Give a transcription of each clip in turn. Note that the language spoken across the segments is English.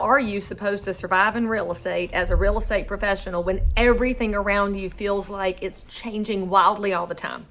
are you supposed to survive in real estate as a real estate professional when everything around you feels like it's changing wildly all the time?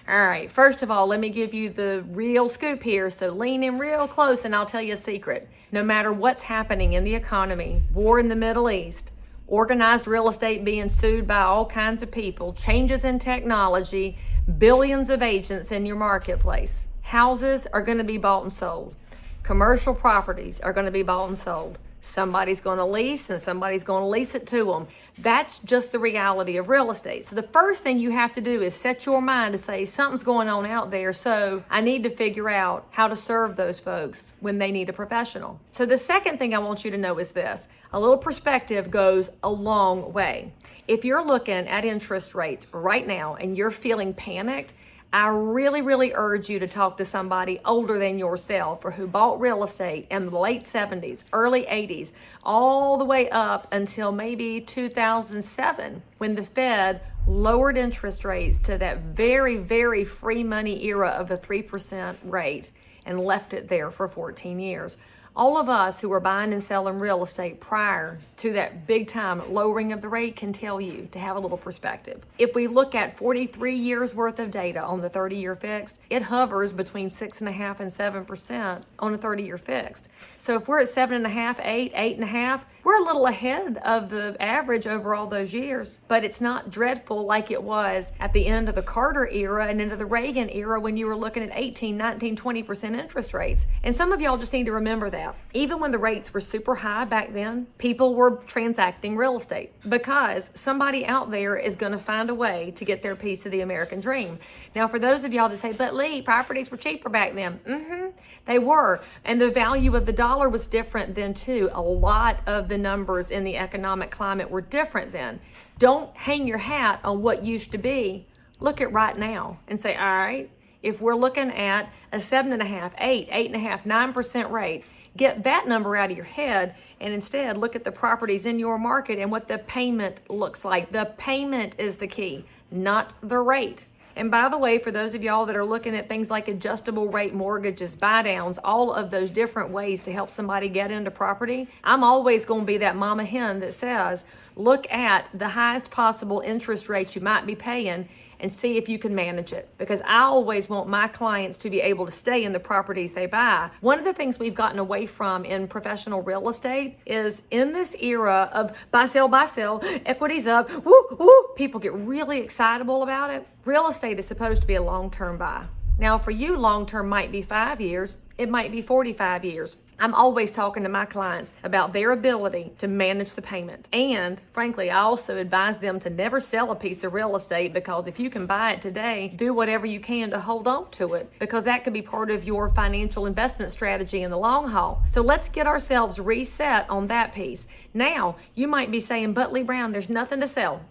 All right, first of all, let me give you the real scoop here. So lean in real close and I'll tell you a secret. No matter what's happening in the economy, war in the Middle East, organized real estate being sued by all kinds of people, changes in technology, billions of agents in your marketplace, houses are going to be bought and sold. Commercial properties are going to be bought and sold. Somebody's going to lease and somebody's going to lease it to them. That's just the reality of real estate. So the first thing you have to do is set your mind to say something's going on out there, so I need to figure out how to serve those folks when they need a professional. So the second thing I want you to know is this. A little perspective goes a long way. If you're looking at interest rates right now and you're feeling panicked, I really urge you to talk to somebody older than yourself or who bought real estate in the late 70s, early 80s, all the way up until maybe 2007 when the Fed lowered interest rates to that very free money era of a 3% rate and left it there for 14 years. All of us who were buying and selling real estate prior to that big time lowering of the rate can tell you to have a little perspective. If we look at 43 years worth of data on the 30-year fixed, it hovers between 6.5% and 7% on a 30-year fixed. So if we're at 7.5%, 8%, 8.5%, we're a little ahead of the average over all those years, but it's not dreadful like it was at the end of the Carter era and into the Reagan era when you were looking at 18, 19, 20% interest rates. And some of y'all just need to remember that. Even when the rates were super high back then, people were transacting real estate because somebody out there is going to find a way to get their piece of the American dream. Now, for those of y'all that say, but Leigh, properties were cheaper back then. They were. And the value of the dollar was different then too. A lot of the numbers in the economic climate were different then. Don't hang your hat on what used to be. Look at right now and say, all right, if we're looking at a 7.5%, 8%, 8.5%, 9% rate, get that number out of your head and instead look at the properties in your market and what the payment looks like. The payment is the key, not the rate. And by the way, for those of y'all that are looking at things like adjustable rate mortgages, buy downs, all of those different ways to help somebody get into property, I'm always going to be that mama hen that says, look at the highest possible interest rates you might be paying and see if you can manage it. Because I always want my clients to be able to stay in the properties they buy. One of the things we've gotten away from in professional real estate is in this era of buy, sell, equities up, woo, people get really excitable about it. Real estate is supposed to be a long-term buy. Now for you, long-term might be 5 years, it might be 45 years. I'm always talking to my clients about their ability to manage the payment. And frankly, I also advise them to never sell a piece of real estate because if you can buy it today, do whatever you can to hold on to it because that could be part of your financial investment strategy in the long haul. So let's get ourselves reset on that piece. Now, you might be saying, but Leigh Brown, there's nothing to sell.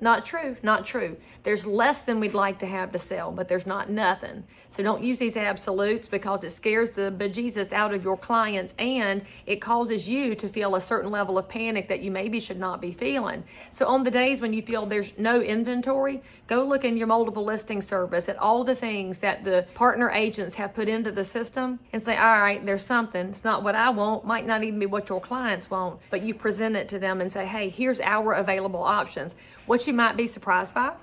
Not true. There's less than we'd like to have to sell, but there's not nothing. So don't use these absolutes because it scares the bejesus out of your clients and it causes you to feel a certain level of panic that you maybe should not be feeling. So on the days when you feel there's no inventory, go look in your multiple listing service at all the things that the partner agents have put into the system and say, all right, there's something. It's not what I want, might not even be what your clients want, but you present it to them and say, hey, here's our available options. What you might be surprised by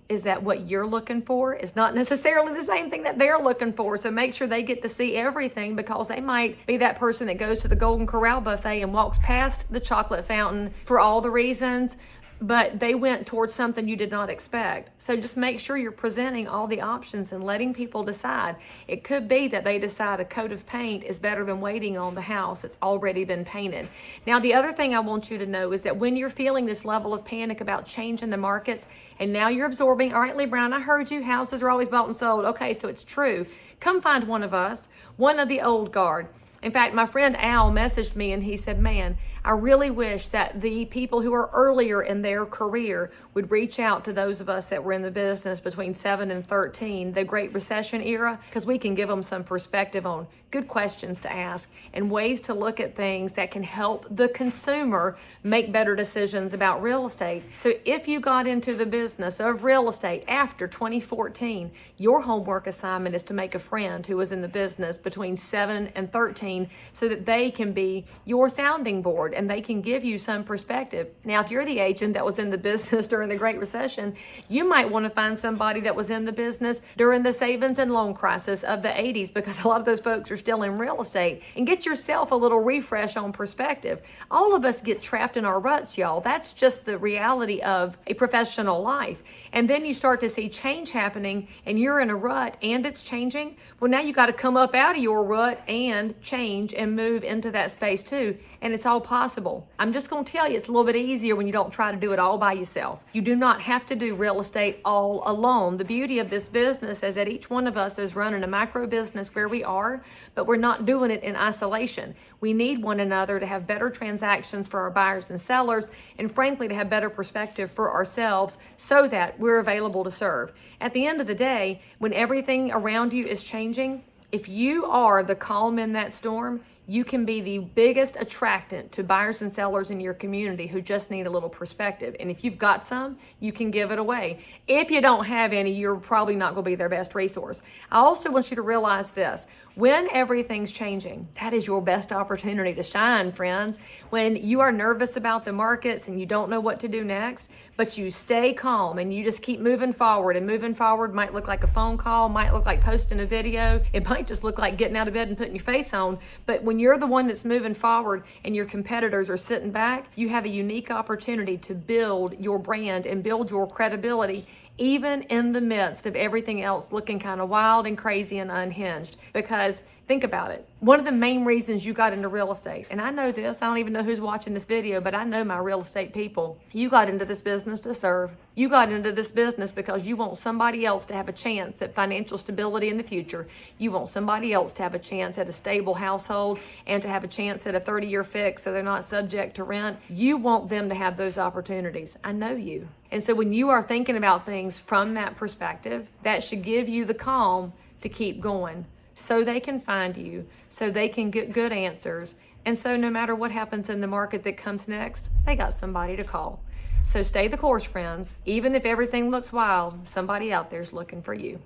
is that what you're looking for is not necessarily the same thing that they're looking for. So make sure they get to see everything because they might be that person that goes to the Golden Corral buffet and walks past the chocolate fountain for all the reasons, but they went towards something you did not expect. So just make sure you're presenting all the options and letting people decide. It could be that they decide a coat of paint is better than waiting on the house that's already been painted. Now, the other thing I want you to know is that when you're feeling this level of panic about change in the markets, and now you're absorbing, all right, Leigh Brown, I heard you, houses are always bought and sold. Okay, so it's true. Come find one of us, one of the old guard. In fact, my friend Al messaged me and he said, man, I really wish that the people who are earlier in their career would reach out to those of us that were in the business between 7 and 13, the Great Recession era, because we can give them some perspective on good questions to ask, and ways to look at things that can help the consumer make better decisions about real estate. So if you got into the business of real estate after 2014, your homework assignment is to make a friend who was in the business between 7 and 13 so that they can be your sounding board and they can give you some perspective. Now, if you're the agent that was in the business during the Great Recession, you might want to find somebody that was in the business during the savings and loan crisis of the 80s, because a lot of those folks are still in real estate, and get yourself a little refresh on perspective. All of us get trapped in our ruts, y'all. That's just the reality of a professional life. And then you start to see change happening and you're in a rut and it's changing. Well, now you got to come up out of your rut and change and move into that space too. And it's all possible. I'm just going to tell you, it's a little bit easier when you don't try to do it all by yourself. You do not have to do real estate all alone. The beauty of this business is that each one of us is running a micro business where we are, but we're not doing it in isolation. We need one another to have better transactions for our buyers and sellers, and frankly, to have better perspective for ourselves so that we're available to serve. At the end of the day, when everything around you is changing, if you are the calm in that storm, you can be the biggest attractant to buyers and sellers in your community who just need a little perspective. And if you've got some, you can give it away. If you don't have any, you're probably not going to be their best resource. I also want you to realize this. When everything's changing, that is your best opportunity to shine, friends. When you are nervous about the markets and you don't know what to do next, but you stay calm and you just keep moving forward, and moving forward might look like a phone call, might look like posting a video, it might just look like getting out of bed and putting your face on. But when you're the one that's moving forward and your competitors are sitting back, you have a unique opportunity to build your brand and build your credibility, even in the midst of everything else looking kind of wild and crazy and unhinged. Because think about it. One of the main reasons you got into real estate, and I know this, I don't even know who's watching this video, but I know my real estate people. You got into this business to serve. You got into this business because you want somebody else to have a chance at financial stability in the future. You want somebody else to have a chance at a stable household and to have a chance at a 30-year fix so they're not subject to rent. You want them to have those opportunities. I know you. And so when you are thinking about things from that perspective, that should give you the calm to keep going, so they can find you, so they can get good answers. And so no matter what happens in the market that comes next, they got somebody to call. So stay the course, friends. Even if everything looks wild, somebody out there's looking for you.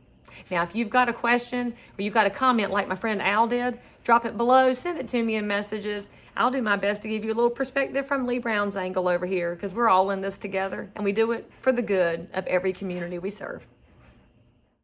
Now, if you've got a question or you've got a comment like my friend Al did, drop it below, send it to me in messages. I'll do my best to give you a little perspective from Leigh Brown's angle over here, because we're all in this together and we do it for the good of every community we serve.